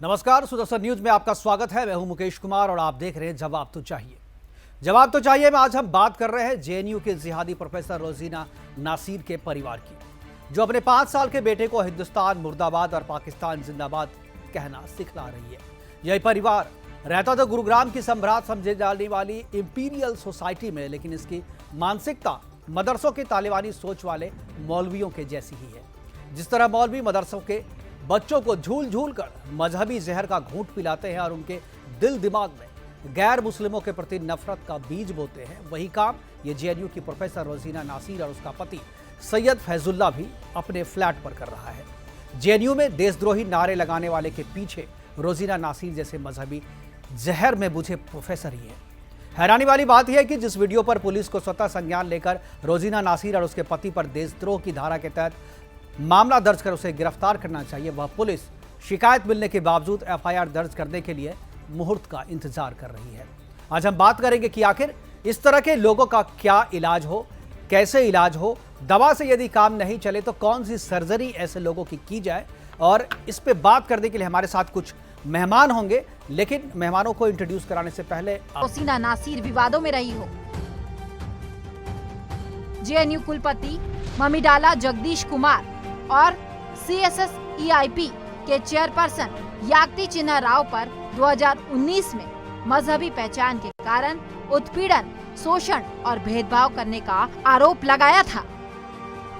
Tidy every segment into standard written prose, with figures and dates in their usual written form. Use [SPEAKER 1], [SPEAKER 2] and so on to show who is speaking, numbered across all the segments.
[SPEAKER 1] नमस्कार, सुदर्शन न्यूज में आपका स्वागत है। मैं हूं मुकेश कुमार और आप देख रहे हैं जवाब तो चाहिए। जवाब तो चाहिए में आज हम बात कर रहे हैं जेएनयू के जिहादी प्रोफेसर रोजीना नासिर के परिवार की, जो अपने 5 साल के बेटे को हिंदुस्तान मुर्दाबाद और पाकिस्तान जिंदाबाद कहना सिखला रही है। यह परिवार रहता तो गुरुग्राम की सम्राट समझे जाने वाली इंपीरियल सोसाइटी में, लेकिन इसकी मानसिकता मदरसों के तालिबानी सोच वाले मौलवियों के जैसी ही है। जिस तरह मौलवी मदरसों के बच्चों को झूल झूल कर मजहबी जहर का घूंट पिलाते हैं और उनके दिल दिमाग में गैर मुस्लिमों के प्रति नफरत का बीज बोते हैं, वही काम ये जेएनयू की प्रोफेसर रोजीना नासिर और उसका पति सैयद फैजुल्ला भी अपने फ्लैट पर कर रहा है। जेएनयू में देशद्रोही नारे लगाने वाले के पीछे रोजीना नासिर जैसे मजहबी जहर में बुझे प्रोफेसर ही है। हैरानी वाली बात यह है कि जिस वीडियो पर पुलिस को स्वतः संज्ञान लेकर रोजीना नासिर और उसके पति पर देशद्रोह की धारा के तहत मामला दर्ज कर उसे गिरफ्तार करना चाहिए, वह पुलिस शिकायत मिलने के बावजूद एफआईआर दर्ज करने के लिए मुहूर्त का इंतजार कर रही है। आज हम बात करेंगे कि आखिर इस तरह के लोगों का क्या इलाज हो, कैसे इलाज हो, दवा से यदि काम नहीं चले तो कौन सी सर्जरी ऐसे लोगों की जाए। और इस पे बात करने के लिए हमारे साथ कुछ मेहमान होंगे, लेकिन मेहमानों को इंट्रोड्यूस कराने से पहले
[SPEAKER 2] रोजीना नासिर विवादों में रही हो। जेएनयू कुलपति ममिडाला जगदीश कुमार और सीएसएसईआईपी के चेयरपर्सन याक्ती चिन्हा राव पर 2019 में मजहबी पहचान के कारण उत्पीड़न, शोषण और भेदभाव करने का आरोप लगाया था।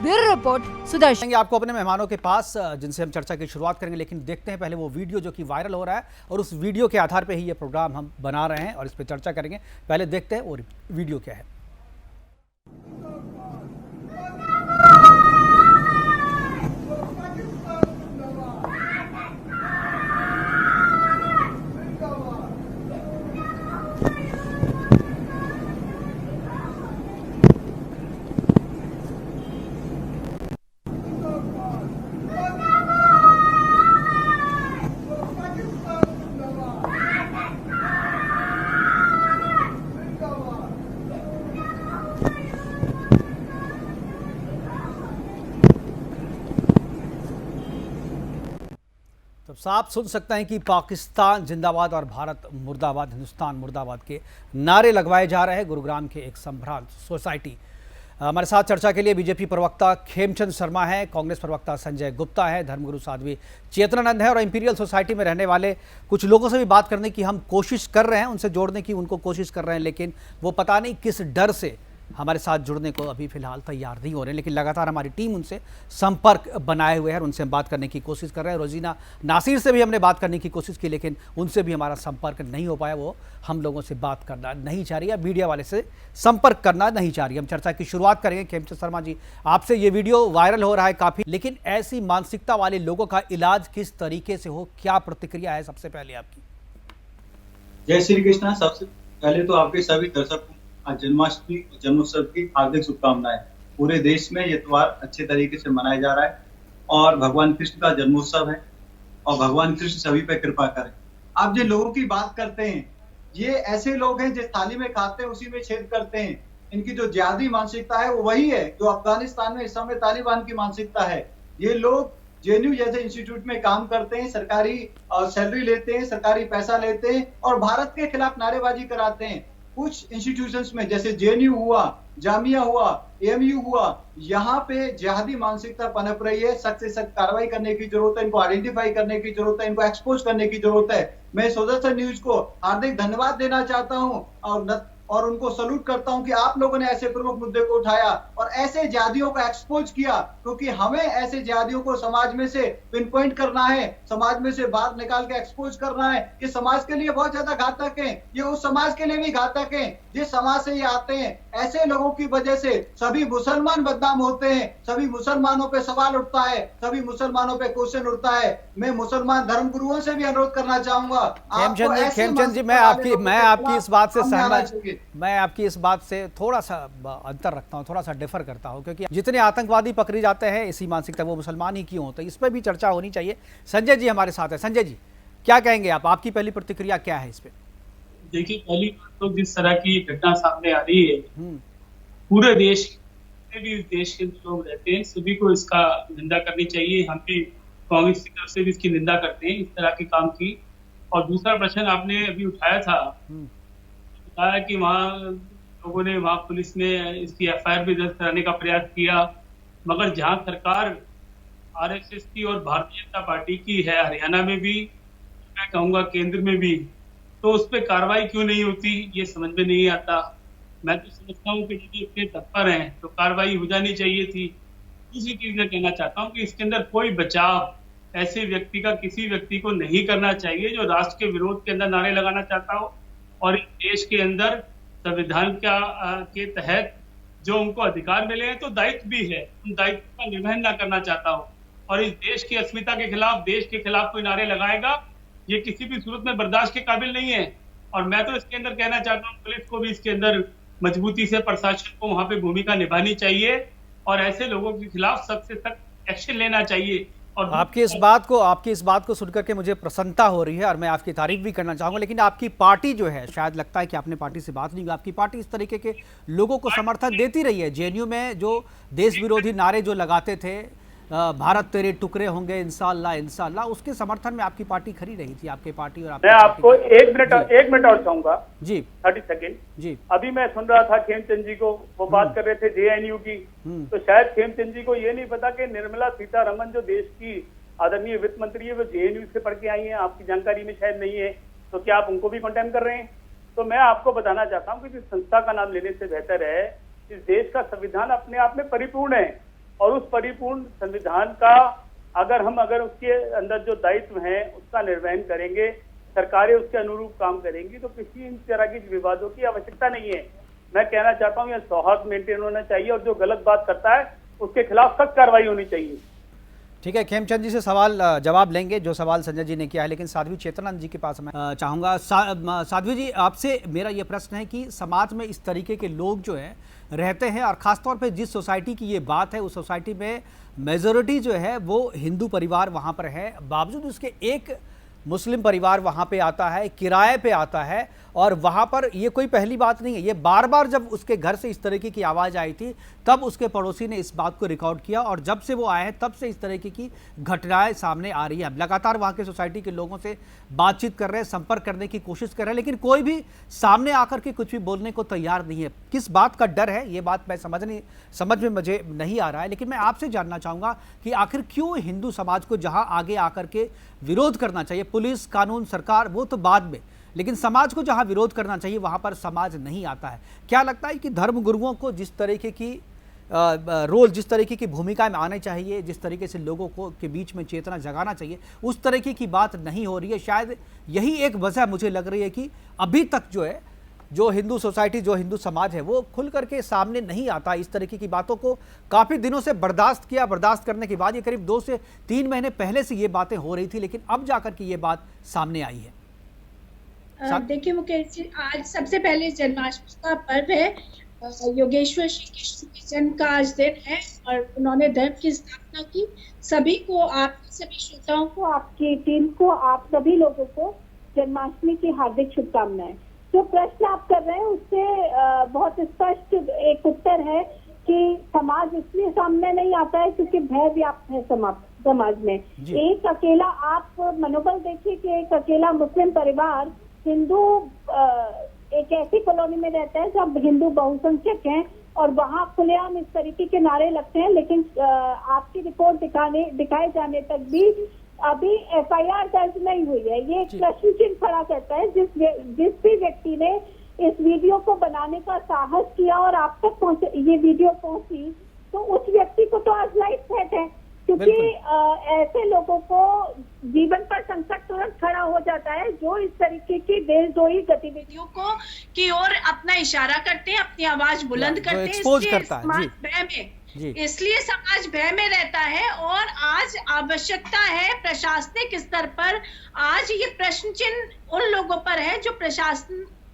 [SPEAKER 2] Bureau report Sudarshan.
[SPEAKER 1] आपको अपने मेहमानों के पास जिनसे हम चर्चा की शुरुआत करेंगे, लेकिन देखते हैं पहले वो वीडियो जो कि वायरल हो रहा है और उस वीडियो के आधार पे ही ये प्रोग्राम हम बना रहे हैं और इस पर चर्चा करेंगे। पहले देखते हैं वो वीडियो क्या है। तो साफ सुन सकते हैं कि पाकिस्तान जिंदाबाद और भारत मुर्दाबाद, हिंदुस्तान मुर्दाबाद के नारे लगवाए जा रहे हैं गुरुग्राम के एक सम्भ्रांत सोसाइटी। हमारे साथ चर्चा के लिए बीजेपी प्रवक्ता खेमचंद शर्मा है, कांग्रेस प्रवक्ता संजय गुप्ता है, धर्मगुरु साध्वी चेतनानंद है और इंपीरियल सोसाइटी में रहने वाले कुछ लोगों से भी बात करने की हम कोशिश कर रहे हैं, उनसे जोड़ने की उनको कोशिश कर रहे हैं, लेकिन वो पता नहीं किस डर से हमारे साथ जुड़ने को अभी फिलहाल तैयार नहीं हो रहे हैं। लेकिन लगातार हमारी टीम उनसे संपर्क बनाए हुए है और उनसे हम बात करने की कोशिश कर रहे हैं। रोजीना नासिर से भी हमने बात करने की कोशिश की, लेकिन उनसे भी हमारा संपर्क नहीं हो पाया। वो हम लोगों से बात करना नहीं चाह रही है, मीडिया वाले से संपर्क करना नहीं चाह रही। हम चर्चा की शुरुआत करेंगे। खेमचंद शर्मा जी, आपसे ये वीडियो वायरल हो रहा है काफ़ी, लेकिन ऐसी मानसिकता वाले लोगों का इलाज किस तरीके से हो, क्या प्रतिक्रिया है सबसे पहले आपकी?
[SPEAKER 3] जय श्री कृष्णा। सबसे पहले तो आपके सभी दर्शकों आज जन्माष्टमी और जन्मोत्सव की हार्दिक शुभकामनाएं। पूरे देश में ये त्योहार अच्छे तरीके से मनाया जा रहा है और भगवान कृष्ण का जन्मोत्सव है और भगवान कृष्ण सभी पे कृपा करें। आप जिन लोगों की बात करते हैं, ये ऐसे लोग हैं जिस थाली में खाते हैं उसी में छेद करते हैं। इनकी जो जिहादी मानसिकता है वो वही है जो अफगानिस्तान में इस समय तालिबान की मानसिकता है। ये लोग जेएनयू जैसे इंस्टीट्यूट में काम करते हैं, सरकारी सैलरी लेते हैं, सरकारी पैसा लेते हैं और भारत के खिलाफ नारेबाजी कराते हैं। कुछ इंस्टीट्यूशंस में जैसे जेएनयू हुआ, जामिया हुआ, एएमयू हुआ, यहाँ पे जिहादी मानसिकता पनप रही है। सख्त से सख्त कार्रवाई करने की जरूरत है, इनको आइडेंटिफाई करने की जरूरत है, इनको एक्सपोज करने की जरूरत है। मैं सुदर्शन न्यूज को हार्दिक धन्यवाद देना चाहता हूँ और उनको सल्यूट करता हूं कि आप लोगों ने ऐसे प्रमुख मुद्दे को उठाया और ऐसे जिहादियों को एक्सपोज किया, क्योंकि हमें ऐसे जिहादियों को समाज में से पिन पॉइंट करना है, समाज में से बाहर निकाल के एक्सपोज करना है। ये समाज के लिए बहुत ज्यादा घातक है, ये उस समाज के लिए भी घातक है जिस समाज से ये आते हैं। ऐसे लोगों की वजह से सभी मुसलमान बदनाम होते हैं, सभी मुसलमानों पे सवाल उठता है, सभी मुसलमानों पे क्वेश्चन उठता है। मैं मुसलमान धर्म गुरुओं से भी अनुरोध करना चाहूंगा।
[SPEAKER 1] खेमचंद जी, मैं आपकी इस बात से सहमत, मैं आपकी इस बात से थोड़ा सा अंतर रखता हूँ, थोड़ा सा डिफर करता हूँ, क्योंकि जितने आतंकवादी पकड़े जाते हैं इसी मानसिकता, वो मुसलमान ही क्यों होते हैं, इस पर भी चर्चा होनी चाहिए। संजय जी हमारे साथ है। संजय जी, क्या कहेंगे आप, आपकी पहली प्रतिक्रिया क्या है इस पे?
[SPEAKER 4] देखिए, पहली बात तो जिस तरह की घटना सामने आ रही है, पूरे देश भी, देश के लोग रहते हैं, सभी को इसका निंदा करनी चाहिए। हम भी कांग्रेस की तरफ से भी इसकी निंदा करते हैं, इस तरह के काम की। और दूसरा प्रश्न आपने अभी उठाया था, बताया कि वहाँ लोगों ने, वहाँ पुलिस ने इसकी एफआईआर भी दर्ज कराने का प्रयास किया, मगर जहाँ सरकार आरएसएस की और भारतीय जनता पार्टी की है, हरियाणा में भी, मैं कहूँगा केंद्र में भी, तो उस पर कार्रवाई क्यों नहीं होती, ये समझ में नहीं आता। मैं तो समझता हूँ कि यदि इतने तत्पर हैं तो कार्रवाई हो जानी चाहिए थी। दूसरी चीज मैं कहना चाहता हूँ कि इसके अंदर कोई बचाव ऐसे व्यक्ति का किसी व्यक्ति को नहीं करना चाहिए जो राष्ट्र के विरोध के अंदर नारे लगाना चाहता हो और इस देश के अंदर संविधान के तहत जो उनको अधिकार मिले हैं तो दायित्व भी है, उन दायित्व का निर्वहन ना करना चाहता हो और इस देश की अस्मिता के खिलाफ, देश के खिलाफ कोई नारे लगाएगा, ये किसी भी सूरत में बर्दाश्त के काबिल नहीं है। और मैं तो इसके अंदर कहना चाहता हूँ पुलिस को भी इसके अंदर मजबूती से, प्रशासन को वहां पे भूमिका निभानी चाहिए और ऐसे लोगों के खिलाफ सख्त से सख्त एक्शन लेना चाहिए। और
[SPEAKER 1] आपकी इस बात को सुनकर के मुझे प्रसन्नता हो रही है और मैं आपकी तारीफ भी करना चाहूंगा, लेकिन आपकी पार्टी जो है, शायद लगता है कि आपने पार्टी से बात नहीं की, आपकी पार्टी इस तरीके के लोगों को समर्थन देती रही है। जेएनयू में जो देश विरोधी नारे जो लगाते थे, भारत तेरे टुकड़े होंगे इंशाअल्लाह इंशाअल्लाह, उसके समर्थन में आपकी पार्टी खड़ी रही थी, आपकी पार्टी। और
[SPEAKER 5] मैं आपको एक मिनट और चाहूंगा
[SPEAKER 1] जी,
[SPEAKER 5] 30 सेकेंड
[SPEAKER 1] जी।
[SPEAKER 5] अभी मैं सुन रहा था खेमचंद जी को, वो बात कर रहे थे जेएनयू की, तो शायद खेमचंद जी को ये नहीं पता कि निर्मला सीतारमण जो देश की आदरणीय वित्त मंत्री है वो जेएनयू से पढ़ के आई है, आपकी जानकारी में शायद नहीं है, तो क्या आप उनको भी कंडेम कर रहे हैं? तो मैं आपको बताना चाहता हूँ कि इस संस्था का नाम लेने से बेहतर है, इस देश का संविधान अपने आप में परिपूर्ण है और उस परिपूर्ण संविधान का अगर उसके अंदर जो दायित्व हैं उसका निर्वहन करेंगे, सरकारें उसके अनुरूप काम करेंगी, तो किसी इन तरह की विवादों की आवश्यकता नहीं है। मैं कहना चाहता हूँ यह सौहार्द मेंटेन होना चाहिए और जो गलत बात करता है उसके खिलाफ सख्त कार्रवाई होनी चाहिए।
[SPEAKER 1] ठीक है, खेमचंद जी से सवाल जवाब लेंगे जो सवाल संजय जी ने किया है, लेकिन साध्वी चेतनानंद जी के पास मैं चाहूँगा। साध्वी जी, आपसे मेरा ये प्रश्न है कि समाज में इस तरीके के लोग जो हैं रहते हैं और ख़ासतौर पे जिस सोसाइटी की ये बात है उस सोसाइटी में मेजॉरिटी जो है वो हिंदू परिवार वहाँ पर है, बावजूद उसके एक मुस्लिम परिवार वहाँ पे आता है, किराए पे आता है और वहाँ पर ये कोई पहली बात नहीं है, ये बार बार जब उसके घर से इस तरीके की आवाज़ आई थी तब उसके पड़ोसी ने इस बात को रिकॉर्ड किया और जब से वो आए हैं तब से इस तरीके की घटनाएं सामने आ रही है। लगातार वहाँ के सोसाइटी के लोगों से बातचीत कर रहे हैं, संपर्क करने की कोशिश कर रहे हैं, लेकिन कोई भी सामने आकर के कुछ भी बोलने को तैयार नहीं है। किस बात का डर है, ये बात मैं समझ में मुझे नहीं आ रहा है, लेकिन मैं आपसे जानना चाहूँगा कि आखिर क्यों हिंदू समाज को जहाँ आगे आकर के विरोध करना चाहिए, पुलिस, कानून, सरकार वो तो बाद में, लेकिन समाज को जहां विरोध करना चाहिए वहां पर समाज नहीं आता है। क्या लगता है कि धर्म गुरुओं को जिस तरीके की रोल, जिस तरीके की भूमिका में आने चाहिए, जिस तरीके से लोगों को के बीच में चेतना जगाना चाहिए, उस तरीके की बात नहीं हो रही है? शायद यही एक वजह मुझे लग रही है कि अभी तक जो है, जो हिंदू सोसाइटी, जो हिंदू समाज है वो खुल करके सामने नहीं आता। इस तरीके की बातों को काफ़ी दिनों से बर्दाश्त करने के बाद, ये करीब 2 से 3 महीने पहले से ये बातें हो रही थी, लेकिन अब जाकर के ये बात सामने आई है।
[SPEAKER 6] देखिए मुकेश जी, आज सबसे पहले जन्माष्टमी का पर्व है, योगेश्वर श्री कृष्ण के जन्म का आज दिन है और उन्होंने धर्म की स्थापना की। सभी को, आप सभी श्रोताओं को, आपकी टीम को, आप सभी लोगों को जन्माष्टमी की हार्दिक शुभकामनाएं। जो प्रश्न आप कर रहे हैं उससे बहुत स्पष्ट एक उत्तर है कि समाज इसलिए सामने नहीं आता है क्योंकि भय व्याप्त है समाज में। एक अकेला, आप मनोबल देखिए कि एक अकेला मुस्लिम परिवार हिंदू एक ऐसी कॉलोनी में रहता है जब हिंदू बहुसंख्यक हैं और वहाँ खुलेआम इस तरीके के नारे लगते हैं, लेकिन आपकी रिपोर्ट दिखाए जाने तक भी अभी एफआईआर दर्ज नहीं हुई है। ये एक प्रश्न चिन्ह खड़ा करता है। जिस भी व्यक्ति ने इस वीडियो को बनाने का साहस किया और आप तक ये वीडियो पहुंची, तो उस व्यक्ति को तो आज लाइफ थ्रेट है, क्योंकि ऐसे लोगों को जीवन पर संकट तुरंत खड़ा हो जाता है जो इस तरीके की देशद्रोही गतिविधियों को की ओर अपना इशारा करते हैं, अपनी आवाज बुलंद करते हैं। इसलिए समाज भय में रहता है और आज आवश्यकता है प्रशासनिक स्तर पर, आज ये प्रश्न चिन्ह उन लोगों पर है जो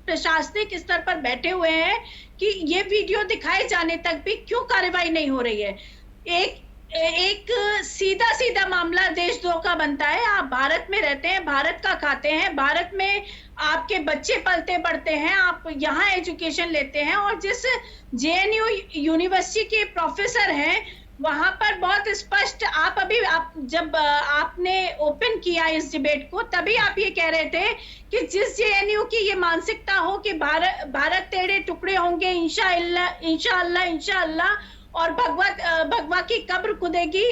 [SPEAKER 6] प्रशासनिक स्तर पर बैठे हुए हैं कि ये वीडियो दिखाए जाने तक भी क्यों कार्रवाई नहीं हो रही है। एक सीधा मामला देशद्रोह का बनता है। आप भारत में रहते हैं, भारत का खाते हैं, भारत में आपके बच्चे पलते बढ़ते हैं, आप यहाँ एजुकेशन लेते हैं और जिस जेएनयू यूनिवर्सिटी के प्रोफेसर हैं वहां पर बहुत स्पष्ट आप जब आपने ओपन किया इस डिबेट को, तभी आप ये कह रहे थे कि जिस जेएनयू की ये मानसिकता हो कि भारत तेरे टुकड़े होंगे इंशाअल्लाह इंशाअल्लाह इंशाअल्लाह, और भगवा की कब्र खुदेगी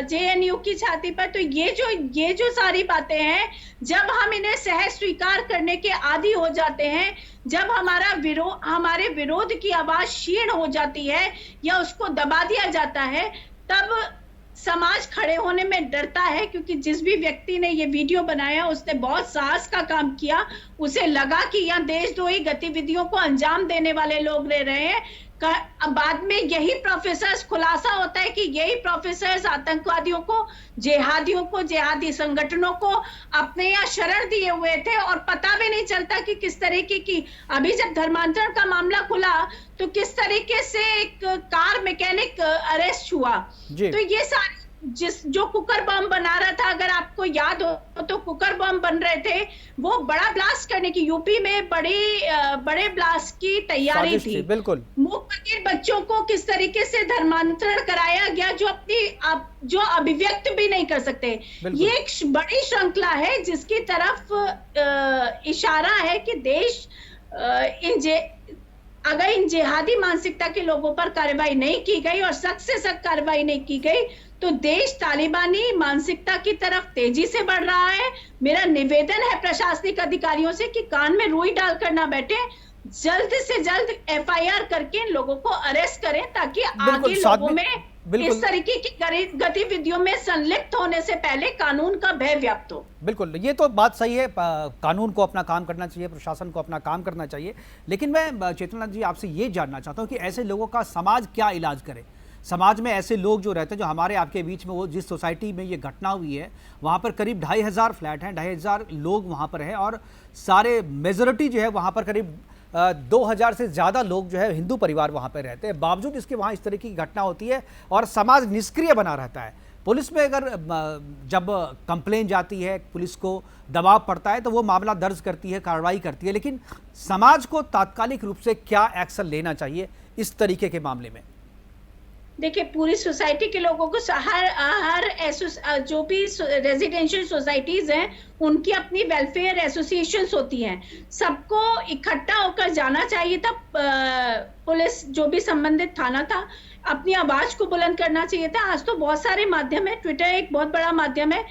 [SPEAKER 6] जेएनयू की छाती पर, तो ये जो सारी बातें हैं, जब हम इन्हें सहज स्वीकार करने के आदी हो जाते हैं, जब हमारे विरोध की आवाज क्षीण हो जाती है या उसको दबा दिया जाता है, तब समाज खड़े होने में डरता है। क्योंकि जिस भी व्यक्ति ने ये वीडियो बनाया उसने बहुत साहस का काम किया, उसे लगा कि यहाँ देशद्रोही गतिविधियों को अंजाम देने वाले लोग रह रहे हैं। बाद में यही प्रोफेसर्स, खुलासा होता है कि यही प्रोफेसर्स आतंकवादियों को, जिहादी संगठनों को अपने यहाँ शरण दिए हुए थे, और पता भी नहीं चलता कि किस तरीके की, अभी जब धर्मांतरण का मामला खुला तो किस तरीके से एक कार मैकेनिक अरेस्ट हुआ। तो ये सारी जो कुकर बम बना रहा था, अगर आपको याद हो तो कुकर बम बन रहे थे, वो बड़ा ब्लास्ट करने की, यूपी में बड़े ब्लास्ट की तैयारी थी।
[SPEAKER 1] बिल्कुल।
[SPEAKER 6] मूक बधिर बच्चों को किस तरीके से धर्मांतरण कराया गया, जो अभिव्यक्त भी नहीं कर सकते। ये एक बड़ी श्रृंखला है जिसकी तरफ इशारा है कि देश अगर इन जिहादी मानसिकता के लोगों पर कार्रवाई नहीं की गई और सख्त से सख्त कार्रवाई नहीं की गई, तो देश तालिबानी मानसिकता की तरफ तेजी से बढ़ रहा है। मेरा निवेदन है प्रशासनिक अधिकारियों से कि कान में रुई डालकर ना बैठे, जल्द से जल्द एफआईआर करके इन लोगों को अरेस्ट करें, ताकि आगे लोगों में इस तरीके की गतिविधियों में संलिप्त होने से पहले कानून का भय व्याप्त हो।
[SPEAKER 1] बिल्कुल, ये तो बात सही है, कानून को अपना काम करना चाहिए, प्रशासन को अपना काम करना चाहिए। लेकिन मैं चेतनलाल जी आपसे ये जानना चाहता हूँ कि ऐसे लोगों का समाज क्या इलाज करे? समाज में ऐसे लोग जो रहते हैं, जो हमारे आपके बीच में, वो जिस सोसाइटी में ये घटना हुई है वहाँ पर करीब 2500 फ्लैट हैं, 2500 लोग वहाँ पर हैं, और सारे मेजॉरिटी जो है वहाँ पर करीब 2000 से ज़्यादा लोग जो है हिंदू परिवार वहाँ पर रहते हैं। बावजूद इसके वहाँ इस तरह की घटना होती है और समाज निष्क्रिय बना रहता है। पुलिस में अगर जब कंप्लेन जाती है, पुलिस को दबाव पड़ता है तो वो मामला दर्ज करती है, कार्रवाई करती है, लेकिन समाज को तात्कालिक रूप से क्या एक्शन लेना चाहिए इस तरीके के मामले में?
[SPEAKER 6] देखिए, पूरी सोसाइटी के लोगों को हर जो भी रेजिडेंशियल सोसाइटीज हैं उनकी अपनी वेलफेयर एसोसिएशंस होती हैं, सबको इकट्ठा होकर जाना चाहिए था। पुलिस, जो भी संबंधित थाना था, अपनी आवाज को बुलंद करना चाहिए था। आज तो बहुत सारे माध्यम है, ट्विटर एक बहुत बड़ा माध्यम है,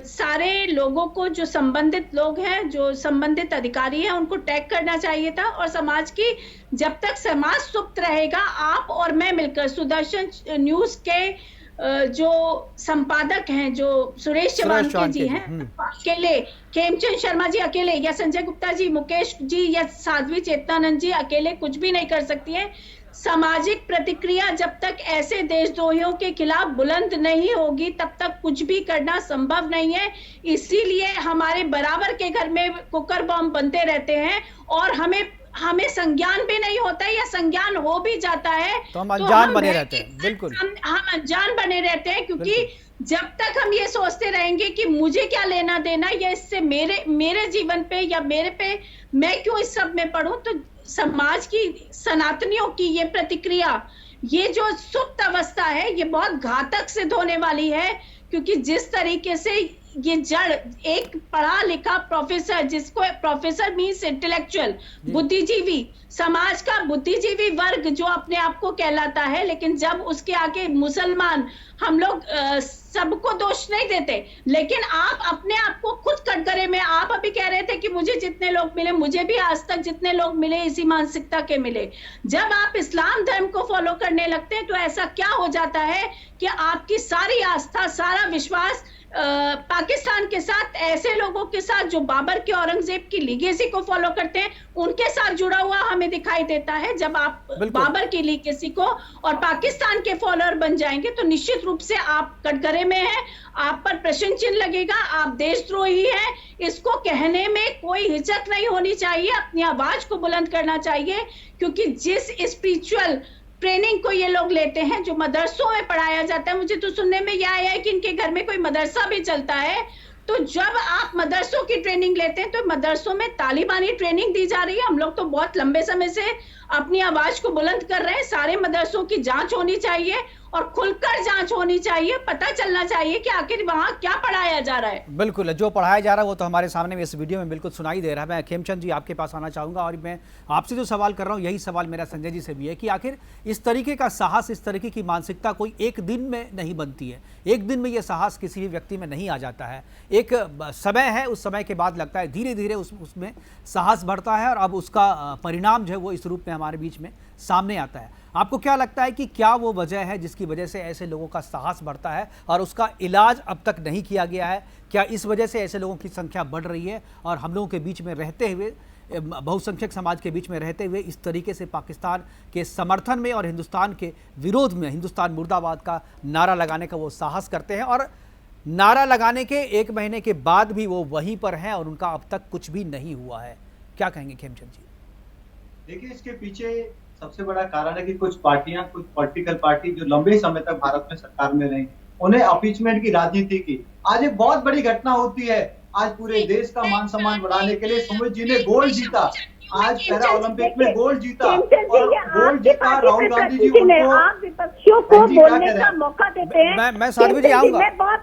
[SPEAKER 6] सारे लोगों को, जो संबंधित लोग हैं, जो संबंधित अधिकारी हैं, उनको टैग करना चाहिए था। और समाज की, जब तक समाज सुप्त रहेगा, आप और मैं मिलकर, सुदर्शन न्यूज के जो संपादक हैं, जो सुरेश चौहान जी हैं, अकेले, खेमचंद शर्मा जी अकेले, या संजय गुप्ता जी, मुकेश जी, या साध्वी चेतनानंद जी अकेले कुछ भी नहीं कर सकती है। सामाजिक प्रतिक्रिया जब तक ऐसे देशद्रोहियों के खिलाफ बुलंद नहीं होगी, तब तक कुछ भी करना संभव नहीं है। इसीलिए हमारे बराबर के घर में कुकर बम बनते रहते हैं और हमें संज्ञान भी नहीं होता है, या संज्ञान हो भी जाता है
[SPEAKER 1] तो हम अनजान बने रहते हैं। बिल्कुल,
[SPEAKER 6] हम अनजान बने रहते हैं, क्योंकि जब तक हम ये सोचते रहेंगे कि मुझे क्या लेना देना, या इससे मेरे जीवन पे या मेरे पे, मैं क्यों इस सब में पढ़ूं, तो समाज की, सनातनियों की ये प्रतिक्रिया, ये जो सुप्त अवस्था है, ये बहुत घातक सिद्ध होने वाली है। क्योंकि जिस तरीके से ये जड़, एक पढ़ा लिखा प्रोफेसर, जिसको प्रोफेसर मीन्स इंटेलेक्चुअल, बुद्धिजीवी, समाज का बुद्धिजीवी वर्ग जो अपने आप को कहलाता है, लेकिन जब उसके आगे मुसलमान, हम लोग सबको दोष नहीं देते, लेकिन आप अपने आप को खुद कटघरे में, आप अभी कह रहे थे कि मुझे जितने लोग मिले, मुझे भी आज तक जितने लोग मिले इसी मानसिकता के मिले। जब आप इस्लाम धर्म को फॉलो करने लगते हैं तो ऐसा क्या हो जाता है कि आपकी सारी आस्था, सारा विश्वास पाकिस्तान के साथ, ऐसे लोगों के साथ जो बाबर के, औरंगजेब की लीगेसी को फॉलो करते हैं, उनके साथ जुड़ा हुआ हमें दिखाई देता है। जब आप बाबर की लीगेसी को और पाकिस्तान के फॉलोअर बन जाएंगे तो निश्चित रूप से आप कटघरे में हैं, आप पर प्रश्न चिन्ह लगेगा, आप देशद्रोही हैं। इसको कहने में कोई हिचक नहीं होनी चाहिए, अपनी आवाज को बुलंद करना चाहिए। क्योंकि जिस स्पिरिचुअल ट्रेनिंग को ये लोग लेते हैं, जो मदरसों में पढ़ाया जाता है, मुझे तो सुनने में यह आया है कि इनके घर में कोई मदरसा भी चलता है। तो जब आप मदरसों की ट्रेनिंग लेते हैं तो मदरसों में तालिबानी ट्रेनिंग दी जा रही है। हम लोग तो बहुत लंबे समय से अपनी आवाज को बुलंद कर रहे हैं, सारे मदरसों की जांच होनी चाहिए और खुलकर जांच होनी चाहिए, पता चलना चाहिए कि आखिर वहां क्या पढ़ाया जा रहा है।
[SPEAKER 1] बिल्कुल, जो पढ़ाया जा रहा है वो तो हमारे सामने में इस वीडियो में बिल्कुल सुनाई दे रहा है। मैं खेमचंद जी आपके पास आना चाहूँगा और मैं आपसे जो सवाल कर रहा हूँ यही सवाल मेरा संजय जी से भी है कि आखिर इस तरीके का साहस, इस तरीके की मानसिकता कोई एक दिन में नहीं बनती है। एक दिन में ये साहस किसी भी व्यक्ति में नहीं आ जाता है। एक समय है, उस समय के बाद लगता है धीरे धीरे उसमें साहस बढ़ता है और अब उसका परिणाम जो है वो इस रूप में हमारे बीच में सामने आता है। आपको क्या लगता है कि क्या वो वजह है जिसकी वजह से ऐसे लोगों का साहस बढ़ता है और उसका इलाज अब तक नहीं किया गया है? क्या इस वजह से ऐसे लोगों की संख्या बढ़ रही है और हम लोगों के बीच में रहते हुए, बहुसंख्यक समाज के बीच में रहते हुए इस तरीके से पाकिस्तान के समर्थन में और हिंदुस्तान के विरोध में हिंदुस्तान मुर्दाबाद का नारा लगाने का वो साहस करते हैं और नारा लगाने के 1 महीने के बाद भी वो वहीं पर हैं और उनका अब तक कुछ भी नहीं हुआ है? क्या कहेंगे खेमचंद जी?
[SPEAKER 3] देखिए, इसके पीछे सबसे बड़ा कारण है कि कुछ पार्टियां, कुछ पॉलिटिकल पार्टी जो लंबे समय तक भारत में सरकार में रही, उन्हें अपीचमेंट की राजनीति की। आज एक बहुत बड़ी घटना होती है, आज पूरे देश का मान सम्मान बढ़ाने के लिए सुमित जी ने गोल्ड जीता, आज पैरा ओलंपिक में गोल्ड जीता और गोल्ड जीता राहुल गांधी जी उनको,
[SPEAKER 7] आप विपक्षियों को बोलने का मौका देते हैं।
[SPEAKER 1] मैं साध्वी जी आऊंगा।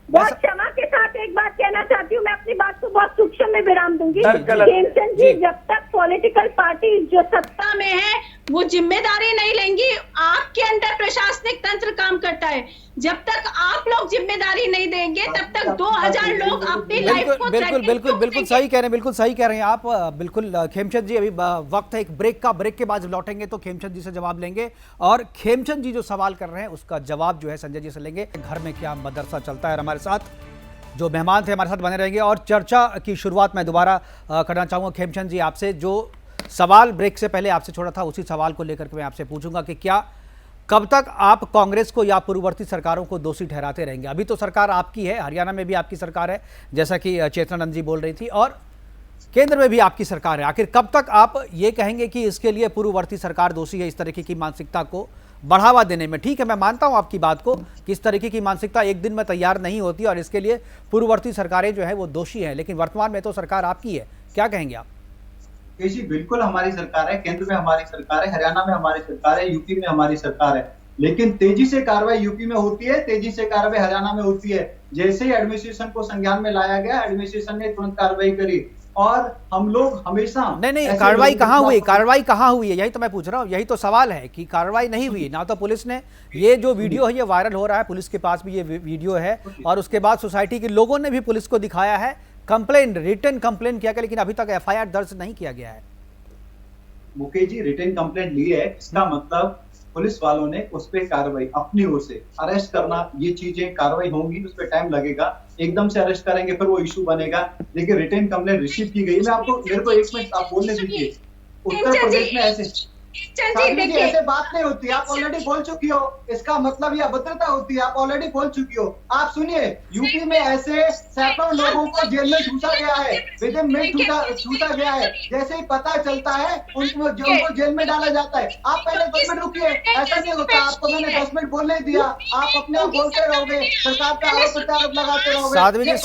[SPEAKER 7] बहुत क्षमा के साथ एक बात कहना चाहती हूँ, मैं अपनी बात को बहुत सूक्ष्म में विराम दूंगी। खेमचंद जी, जब तक पॉलिटिकल पार्टी जो सत्ता में है
[SPEAKER 6] वो जिम्मेदारी नहीं लेंगी, आपके अंदर प्रशासनिक तंत्र काम करता है, जब तक आप लोग जिम्मेदारी नहीं देंगे तब तक 2000 लोग अपनी लाइफ को
[SPEAKER 1] बिल्कुल सही कह रहे हैं, बिल्कुल सही कह रहे हैं आप। बिल्कुल खेमचंद जी, अभी वक्त है एक ब्रेक का, ब्रेक के बाद लौटेंगे तो खेमचंद जी से जवाब लेंगे और खेमचंद जी जो सवाल कर रहे हैं उसका जवाब जो है संजय जी से लेंगे। घर में क्या मदरसा चलता है, हमारे साथ जो मेहमान थे हमारे साथ बने रहेंगे और चर्चा की शुरुआत मैं दोबारा करना चाहूँगा खेमचंद जी आपसे। जो सवाल ब्रेक से पहले आपसे छोड़ा था उसी सवाल को लेकर के मैं आपसे पूछूंगा कि क्या कब तक आप कांग्रेस को या पूर्ववर्ती सरकारों को दोषी ठहराते रहेंगे? अभी तो सरकार आपकी है, हरियाणा में भी आपकी सरकार है जैसा कि चेतनानंद जी बोल रही थी और केंद्र में भी आपकी सरकार है। आखिर कब तक आप ये कहेंगे कि इसके लिए पूर्ववर्ती सरकार दोषी है, इस तरीके की मानसिकता को बढ़ावा देने में? ठीक है, मैं मानता हूं आपकी बात को कि इस तरीके की मानसिकता एक दिन में तैयार नहीं होती और इसके लिए पूर्ववर्ती सरकारें जो है वो दोषी हैं, लेकिन वर्तमान में तो सरकार आपकी है, क्या कहेंगे आप?
[SPEAKER 3] जी बिल्कुल हमारी सरकार है, केंद्र में हमारी सरकार है, हरियाणा में हमारी सरकार है, यूपी में हमारी सरकार है, लेकिन तेजी से कार्रवाई यूपी में होती है, तेजी से कार्रवाई हरियाणा में होती है। जैसे ही एडमिनिस्ट्रेशन को संज्ञान में लाया गया, एडमिनिस्ट्रेशन ने तुरंत कार्रवाई करी और हम लोग हमेशा
[SPEAKER 1] नहीं कार्रवाई कहाँ हुई, कार्रवाई कहाँ हुई है, यही तो मैं पूछ रहा हूँ, यही तो सवाल है कि कार्रवाई नहीं हुई ना। तो पुलिस ने, ये जो वीडियो है ये वायरल हो रहा है, पुलिस के पास भी ये वीडियो है और उसके बाद सोसाइटी के लोगों ने भी पुलिस को दिखाया है, कंप्लेन, रिटन कंप्लेन किया गया, लेकिन अभी तक एफआईआर दर्ज नहीं किया गया है।
[SPEAKER 3] मुकेश जी, रिटन कंप्लेंट ली है, इसका मतलब पुलिस वालों ने उस पर कार्रवाई अपनी ओर से अरेस्ट करना, ये चीजें कार्रवाई होंगी, उस पर टाइम लगेगा, एकदम से अरेस्ट करेंगे फिर वो इशू बनेगा, लेकिन रिटन कंप्लेंट रिसीव की गई। मैं आपको, मेरे को 1 मिनट आप बोलने दीजिए। उत्तर प्रदेश में ऐसे बात नहीं होती, आप ऑलरेडी बोल चुकी हो, इसका मतलब ये अभद्रता होती है, आप ऑलरेडी बोल चुकी हो। आप सुनिए, यूपी में ऐसे सैकड़ों लोगों को जेल में ठूसा गया है, विद इन मिनट ठूसा गया है, जैसे ही पता चलता है उनको जेल में डाला जाता है। आप पहले 2 मिनट रुकिए, ऐसा नहीं होता, आपको मैंने 10 मिनट बोलने दिया, आप अपने आप बोलते रहोगे, सरकार पे आरोप प्रत्यारोप लगाते रहोगे।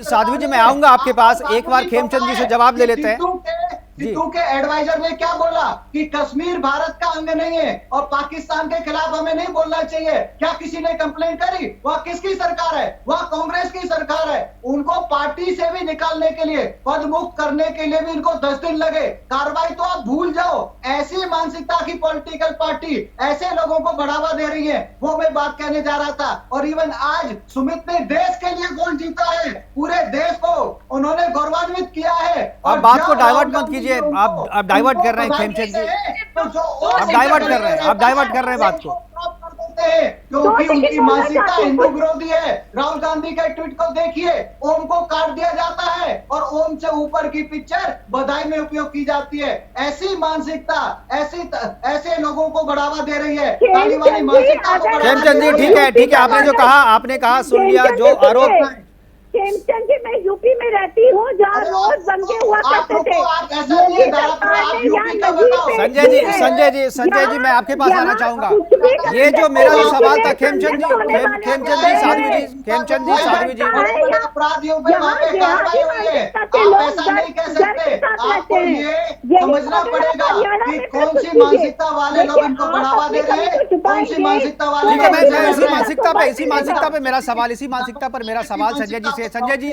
[SPEAKER 1] साध्वी जी मैं आऊंगा आपके पास, एक बार खेमचंद जी से जवाब ले लेते हैं।
[SPEAKER 3] सिद्धू के एडवाइजर ने क्या बोला कि कश्मीर भारत का अंग नहीं है और पाकिस्तान के खिलाफ हमें नहीं बोलना चाहिए। क्या किसी ने कंप्लेंट करी? वह किसकी सरकार है? वह कांग्रेस की सरकार है। उनको पार्टी से भी निकालने के लिए, पदमुक्त करने के लिए भी इनको 10 दिन लगे। कार्रवाई तो आप भूल जाओ। ऐसी मानसिकता की पॉलिटिकल पार्टी ऐसे लोगों को बढ़ावा दे रही है, वो मैं बात कहने जा रहा था। और इवन आज सुमित ने देश के लिए गोल्ड जीता है, पूरे देश को उन्होंने गौरवान्वित किया है।
[SPEAKER 1] और बात को डाइवर्ट मत कीजिए, आप डाइवर्ट कर रहे हैं खेमचंद जी, आप डाइवर्ट कर रहे हैं बात को,
[SPEAKER 3] क्योंकि उनकी मानसिकता हिंदू विरोधी है। राहुल गांधी के ट्वीट को देखिए, ओम को काट दिया जाता है और ओम से ऊपर की पिक्चर बधाई में उपयोग की जाती है। ऐसी मानसिकता ऐसे लोगों को बढ़ावा दे रही है, ताली वाली मानसिकता को।
[SPEAKER 1] खेमचंद जी ठीक है, आपने जो कहा आपने कहा, सुन लिया। जो आरोप
[SPEAKER 7] खेमचंद जी, मैं यूपी में रहती हूँ जहाँ रोज दंगे हुआ करते थे। आप ऐसा नहीं है दारापुर, आप यूपी का बताओ।
[SPEAKER 1] संजय जी मैं आपके पास आना चाहूंगा। ये जो मेरा जो सवाल था खेमचंद जी साध्वी जी
[SPEAKER 7] अपराधियों पे वहाँ पे कार्रवाई हुई है, आप ऐसा नहीं कह सकते। आपको ये समझना पड़ेगा कि कौन सी मानसिकता वाले लोग इनको बढ़ावा दे रहे हैं, कौन सी मानसिकता वाले।
[SPEAKER 1] ठीक है, मैं इसी मानसिकता पे मेरा सवाल संजय जी से। संजय जी,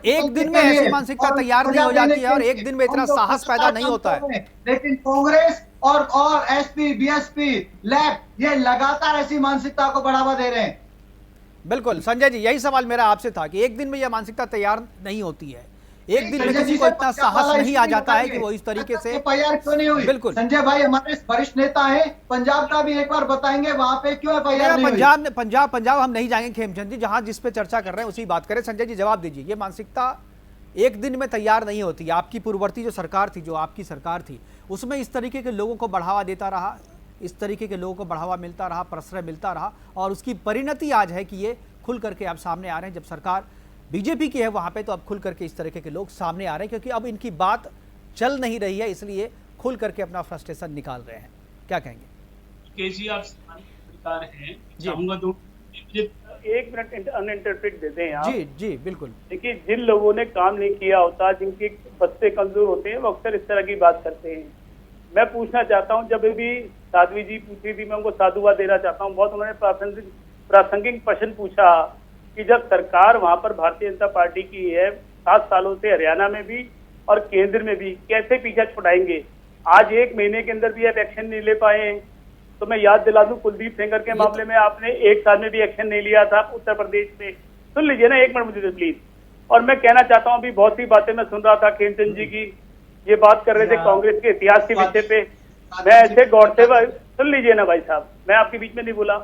[SPEAKER 1] एक दिन में ऐसी मानसिकता तैयार नहीं हो जाती है और एक दिन में इतना साहस पैदा नहीं होता है।
[SPEAKER 7] लेकिन कांग्रेस और एसपी, बीएसपी, लैब ये लगातार ऐसी मानसिकता को बढ़ावा दे रहे हैं।
[SPEAKER 1] बिल्कुल संजय जी, यही सवाल मेरा आपसे था कि एक दिन में यह मानसिकता तैयार नहीं होती है, एक दिन में किसी को इतना साहस नहीं आ जाता है कि वो इस तरीके से
[SPEAKER 7] एफआईआर क्यों नहीं हुई।
[SPEAKER 1] बिल्कुल
[SPEAKER 7] संजय भाई हमारे वरिष्ठ नेता हैं, पंजाब का भी एक बार बताएंगे वहां पे क्यों एफआईआर नहीं हुई।
[SPEAKER 1] पंजाब हम नहीं जाएंगे खेमचंद जी, जहां जिस पे चर्चा कर रहे हैं उसी बात करें। संजय जी जवाब दीजिए, ये मानसिकता एक दिन में तैयार नहीं होती। आपकी पूर्ववर्ती जो सरकार थी, जो आपकी सरकार थी, उसमें इस तरीके के लोगों को बढ़ावा देता रहा, इस तरीके के लोगों को बढ़ावा मिलता रहा, प्रश्रय मिलता रहा, और उसकी परिणति आज है कि ये खुल करके अब सामने आ रहे हैं। जब सरकार बीजेपी की है वहां पे, तो अब खुल करके इस तरीके के लोग सामने आ रहे हैं, क्योंकि अब इनकी बात चल नहीं रही है, इसलिए खुल करके अपना फ्रस्ट्रेशन निकाल रहे हैं। क्या कहेंगे?
[SPEAKER 4] केजी आप सरकार हैं, चाहूंगा तो
[SPEAKER 5] एक मिनट अनइंटरप्रेट देते हैं आप।
[SPEAKER 1] जी बिल्कुल।
[SPEAKER 5] देखिए, जिन लोगों ने काम नहीं किया होता, जिनके बस्ते कमजोर होते हैं, वो अक्सर इस तरह की बात करते हैं। मैं पूछना चाहता हूं, जब भी साध्वी जी पूछी थी, मैं उनको साधुवाद देना चाहता हूं। बहुत उन्होंने प्रासंगिक प्रश्न पूछा कि जब सरकार वहां पर भारतीय जनता पार्टी की है 7 सालों से, हरियाणा में भी और केंद्र में भी, कैसे पीछा छुड़ाएंगे। आज 1 महीने के अंदर भी आप एक्शन नहीं ले पाए। तो मैं याद दिला दूं, कुलदीप सेंगर के मामले में आपने 1 साल में भी एक्शन नहीं लिया था उत्तर प्रदेश में। सुन लीजिए ना, 1 मिनट मुझे प्लीज। और मैं कहना चाहता हूं, अभी बहुत सी बातें मैं सुन रहा था, खेमचंद जी की ये बात कर रहे थे कांग्रेस के इतिहास के विषय पे। मैं ऐसे गौर से, सुन लीजिए ना भाई साहब, मैं आपके बीच में नहीं बोला।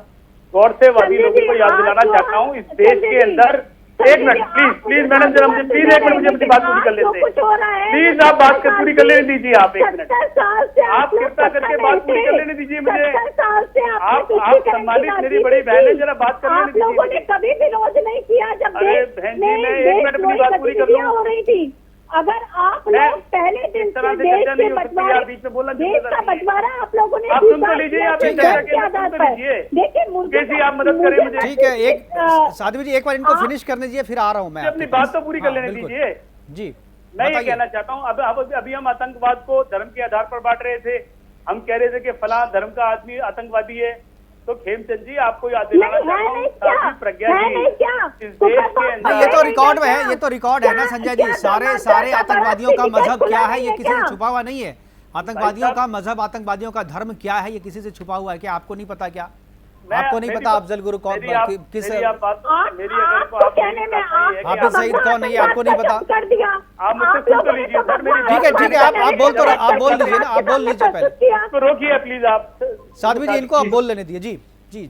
[SPEAKER 5] गौर से वादी लोगों को याद दिलाना चाहता हूँ, इस देश के अंदर, 1 मिनट प्लीज मैडम, जरा मुझे प्लीज 1 मिनट मुझे अपनी बात पूरी कर लेते हैं। प्लीज आप बात कर पूरी कर लेने दीजिए। आप 1 मिनट, आप कृपया करके बात पूरी कर लेने दीजिए मुझे। आप सम्मानित मेरी बड़ी बहन है, जरा बात कर लेने दीजिए।
[SPEAKER 7] लोगों ने कभी विरोध नहीं किया जब
[SPEAKER 5] अरे बहन जी, मैं 1 मिनट अपनी बात पूरी कर लूँ।
[SPEAKER 7] हो रही थी। अगर आप लोग पहले दिन से देश के बंटवारे, देश का बंटवारा आप लोगों ने,
[SPEAKER 5] आप सुन तो लीजिए, आप देखिए, आप मदद करें मुझे।
[SPEAKER 1] ठीक है, एक साध्वी जी एक बार इनको फिनिश करने दीजिए, फिर आ रहा हूँ मैं।
[SPEAKER 5] अपनी बात तो पूरी कर लेने दीजिए
[SPEAKER 1] जी।
[SPEAKER 5] मैं ये कहना चाहता हूँ, अभी हम आतंकवाद को धर्म के आधार पर बांट रहे थे। हम कह रहे थे कि फला धर्म का आदमी आतंकवादी है। तो खेमचंद जी आपको याद दिलाना चाहता हूँ, प्रज्ञा जी, इस देश के अंदर,
[SPEAKER 1] ये तो रिकॉर्ड में है, ये तो रिकॉर्ड है ना संजय जी। सारे आतंकवादियों का मजहब क्या है, ये किसी से छुपा हुआ नहीं है। आतंकवादियों का मजहब, आतंकवादियों का धर्म क्या है, ये किसी से छुपा हुआ है क्या? आपको नहीं पता क्या? आपको नहीं पता अफजल गुरु कौन, किस हाफिज सईद कौन है, आपको नहीं पता?
[SPEAKER 5] आप मुझसे सुन तो लीजिए सर, मेरी
[SPEAKER 1] ठीक है, आप बोल लीजिए ना, आप बोल लीजिए पहले।
[SPEAKER 5] तो रोकिए प्लीज आप।
[SPEAKER 1] साध्वी जी इनको आप बोल लेने दिए। जी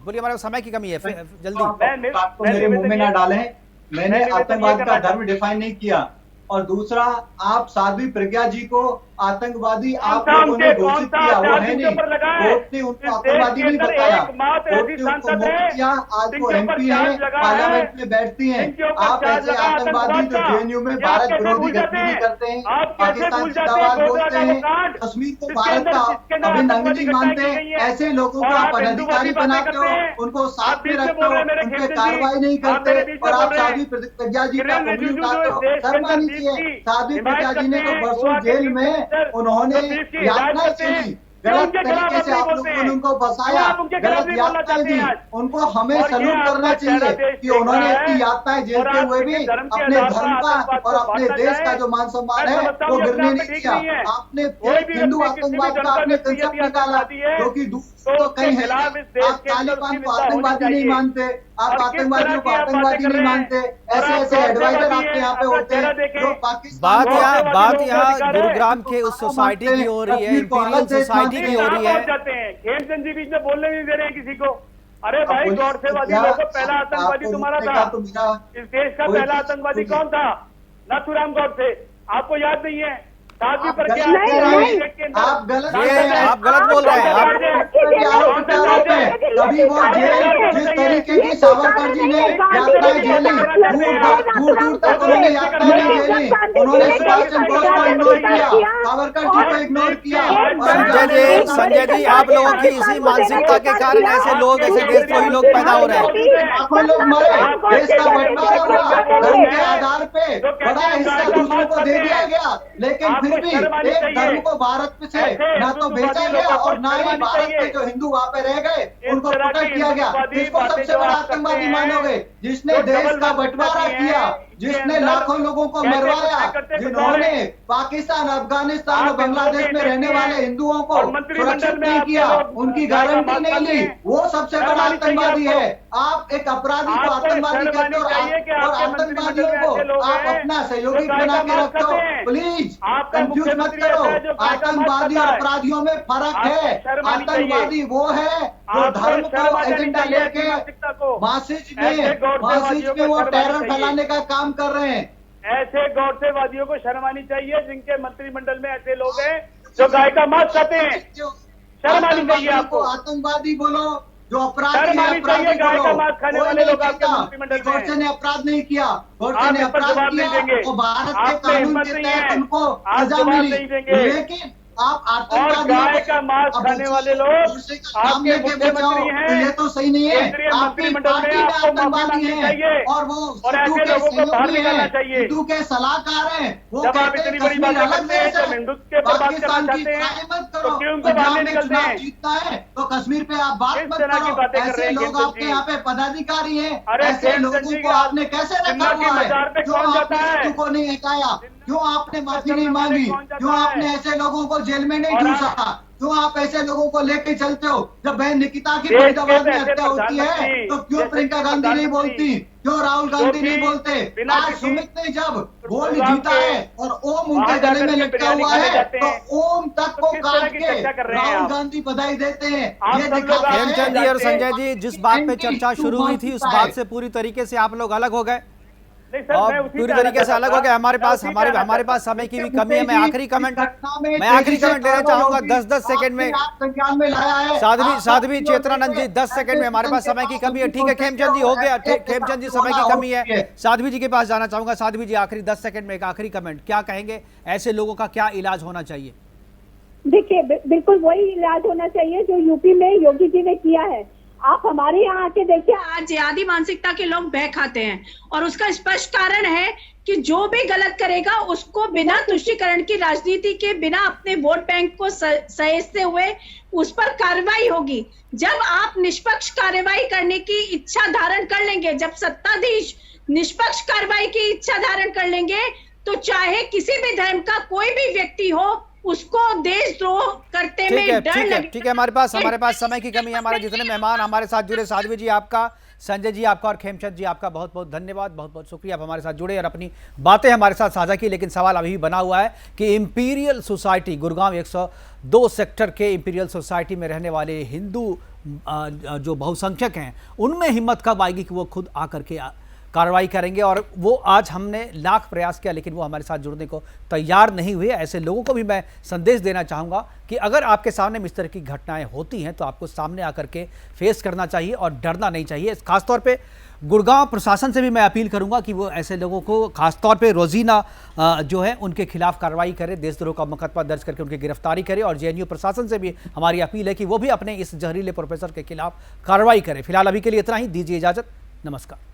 [SPEAKER 1] बोलिए, हमारे समय की कमी है, जल्दी।
[SPEAKER 7] आपको मेरे मुंह में ना डालें, मैंने आतंकवाद का धर्म डिफाइन नहीं किया। और दूसरा, आप साध्वी प्रज्ञा जी को आतंकवादी आप लोगों ने घोषित किया, वो है नहीं। कोर्ट ने उनको आतंकवादी नहीं बताया, कोर्ट ने उनको मुक्त किया। आज वो एमपी है, पार्लियामेंट में बैठती हैं। आप ऐसे आतंकवादी जो जेएनयू में भारत विरोधी गतिविधि करते हैं, पाकिस्तान जिंदाबाद बोलते हैं, कश्मीर को भारत का अभिन्न अंग नहीं मानते, ऐसे लोगों को आप पदाधिकारी बनाते हो, उनको साथ में रखते हो, उन पे कार्रवाई नहीं करते, और आप साध्वी प्रज्ञा जी का उंगली उठाते हो। शर्मा नहीं चाहिए। साध्वी प्रज्ञा जी ने तो वर्षों जेल में उन्होंने यातना चली, गलत तरीके से आप लोगों ने उनको फंसाया, गलत यातनाएं दी। उनको हमें सल्यूट करना चाहिए कि उन्होंने इतनी यातनाएं झेलते हुए भी अपने धर्म का और अपने देश का जो मान सम्मान है वो गिरने नहीं दिया। आपने हिंदू आतंकवाद का आपने कंसेप्ट निकाला, जो कि तो कहीं है। आप तालिबान को आतंकवादी नहीं मानते, आप आतंकवादियों को आतंकवादी नहीं मानते। ऐसे एडवाइजर आपके यहाँ पे होते हैं जो पाकिस्तान।
[SPEAKER 1] बात यहाँ गुरुग्राम के उस सोसाइटी की हो रही है, इंपीरियल सोसाइटी की हो रही है।
[SPEAKER 5] खेमचंद जी बीच में बोलने नहीं दे रहे हैं किसी को। अरे भाई, गौर से वादी लोगों को पहला आतंकवादी तुम्हारा था। इस देश का पहला आतंकवादी कौन था? नाथूराम गौडसे। आपको याद नहीं है?
[SPEAKER 7] आप गलत बोल रहे हैं। आरोप है, तभी वो जेल जिस तरीके की सावरकर जी ने यात्राएं झेली, दूर दूर तक उन्होंने यात्राएं झेली, उन्होंने सुभाष चंद्र बोस को इग्नोर किया, सावरकर जी को इग्नोर किया।
[SPEAKER 1] संजय जी, आप लोगों की इसी मानसिकता के कारण ऐसे लोग, ऐसे देशद्रोही लोग पैदा हो रहे हैं।
[SPEAKER 7] लाखों लोग मरे, देश का बंटवारा हुआ, धर्म के आधार पे बड़ा हिस्सा दूसरों को दे दिया गया, लेकिन फिर भी एक धर्म को भारत में से ना तो बेचा गया और ना ही भारत के जो हिंदू वहाँ पे रह गए उनको प्रोटेक्ट किया गया। इसको सबसे बड़ा आतंकवादी मानोगे, जिसने देश का बंटवारा किया, जिसने लाखों लोगों को मरवाया, जिन्होंने पाकिस्तान, अफगानिस्तान और बांग्लादेश में रहने वाले हिंदुओं को सुरक्षित नहीं किया, उनकी गारंटी नहीं ली, वो सबसे बड़ा आतंकवादी है। आप एक अपराधी को आतंकवादी कहते हो और आतंकवादियों को आप अपना सहयोगी बना के रखते हो। प्लीज कंफ्यूज मत करो, आतंकवादी और अपराधियों में फर्क है। आतंकवादी वो है जो धर्म को एजेंडा लेके मासिज में वो टेरर फैलाने का काम कर रहे हैं।
[SPEAKER 5] ऐसे गौरसेवादियों को शर्म आनी चाहिए, जिनके मंत्रिमंडल में ऐसे लोग हैं जो गाय का मांस खाते हैं। शर्म आनी चाहिए आपको।
[SPEAKER 7] आतंकवादी बोलो, जो अपराधी है अपराधी बोलो,
[SPEAKER 5] खाने वाले लोग आपके मंत्रिमंडल में।
[SPEAKER 7] गोडसे ने अपराध नहीं किया, गोडसे ने अपराध किया तो भारत के कानून के तहत उनको सजा मिली, लेकिन आप
[SPEAKER 5] गाय का मांस खाने वाले लोग आपके मुख्यमंत्री हैं,
[SPEAKER 7] तो ये तो सही नहीं है। आपकी पार्टी में आतंकवादी है और वो सिद्धू के सहयोगी हैं, सिद्धू के सलाहकार हैं। वो कहते हैं कश्मीर अलग देश है, पाकिस्तान की ट्राई मत करो। पंजाब में चुनाव जीतना है तो कश्मीर पे आप बात मत करो। ऐसे लोग आपके यहाँ पे पदाधिकारी हैं, ऐसे लोगों को आपने कैसे रखा हुआ है? क्यों आपने सिद्धू को नहीं हटाया? क्यों आपने माफी नहीं मांगी? क्यों आपने ऐसे लोगों को जेल में नहीं ठूसा? क्यों आप ऐसे लोगों को लेके चलते हो? जब बहन निकिता की फरीदाबाद में हत्या होती है तो क्यों प्रियंका गांधी नहीं बोलती? क्यों राहुल गांधी नहीं बोलते? आज सुमित ने जब गोल्ड जीता है और ओम उनके गले में लटका हुआ है तो ओम तक को काट के राहुल गांधी बधाई देते हैं। ये दिखाता है।
[SPEAKER 1] हेमचंद जी और संजय जी, जिस बात पे चर्चा शुरू हुई थी उस बात से पूरी तरीके से आप लोग अलग हो गए और पूरी तरीके से अलग हो गए। हमारे पास समय की भी कमी है। मैं आखिरी कमेंट लेना चाहूंगा 10 सेकंड में। साध्वी चेतनानंद जी 10 सेकंड में, हमारे पास समय की कमी है। ठीक है खेमचंद जी, हो गया। खेमचंद जी समय की कमी है, साध्वी जी के पास जाना चाहूंगा। साध्वी जी आखिरी 10 सेकंड में एक आखिरी कमेंट, क्या कहेंगे? ऐसे लोगों का क्या इलाज होना चाहिए?
[SPEAKER 8] देखिए, बिल्कुल वही इलाज होना चाहिए जो यूपी में योगी जी ने किया है। आप हमारे यहाँ आके देखिए,
[SPEAKER 6] आज जिहादी मानसिकता के लोग बह खाते हैं और उसका स्पष्ट कारण है कि जो भी गलत करेगा उसको बिना तुष्टीकरण की राजनीति के, बिना अपने वोट बैंक को सहेजते हुए उस पर कार्रवाई होगी। जब आप निष्पक्ष कार्रवाई करने की इच्छा धारण कर लेंगे, जब सत्ताधीश निष्पक्ष कार्रवाई की इच्छा धारण कर लेंगे, तो चाहे किसी भी धर्म का कोई भी व्यक्ति हो, उसको देशद्रोह करते में डर लगेगा।
[SPEAKER 1] ठीक है, हमारे पास समय की कमी है। हमारे जितने मेहमान हमारे साथ जुड़े, साध्वी जी आपका, संजय जी आपका और खेमचंद जी आपका बहुत बहुत धन्यवाद, बहुत बहुत शुक्रिया। आप हमारे साथ जुड़े और अपनी बातें हमारे साथ साझा की। लेकिन सवाल अभी भी बना हुआ है कि इंपीरियल सोसाइटी, गुड़गांव 102 सेक्टर के इंपीरियल सोसाइटी में रहने वाले हिंदू जो बहुसंख्यक हैं, उनमें हिम्मत कब आएगी कि वो खुद आकर के कार्रवाई करेंगे? और वो आज हमने लाख प्रयास किया लेकिन वो हमारे साथ जुड़ने को तैयार नहीं हुए। ऐसे लोगों को भी मैं संदेश देना चाहूँगा कि अगर आपके सामने इस तरह की घटनाएं होती हैं तो आपको सामने आकर के फेस करना चाहिए और डरना नहीं चाहिए। खासतौर पे गुड़गांव प्रशासन से भी मैं अपील करूंगा कि वो ऐसे लोगों को, खासतौर पे रोजीना जो है उनके खिलाफ कार्रवाई करे, देशद्रोह का मुकदमा दर्ज करके उनकी गिरफ्तारी करे। और जेएनयू प्रशासन से भी हमारी अपील है कि वो भी अपने इस जहरीले प्रोफेसर के खिलाफ कार्रवाई करे। फिलहाल अभी के लिए इतना ही, दीजिए इजाजत, नमस्कार।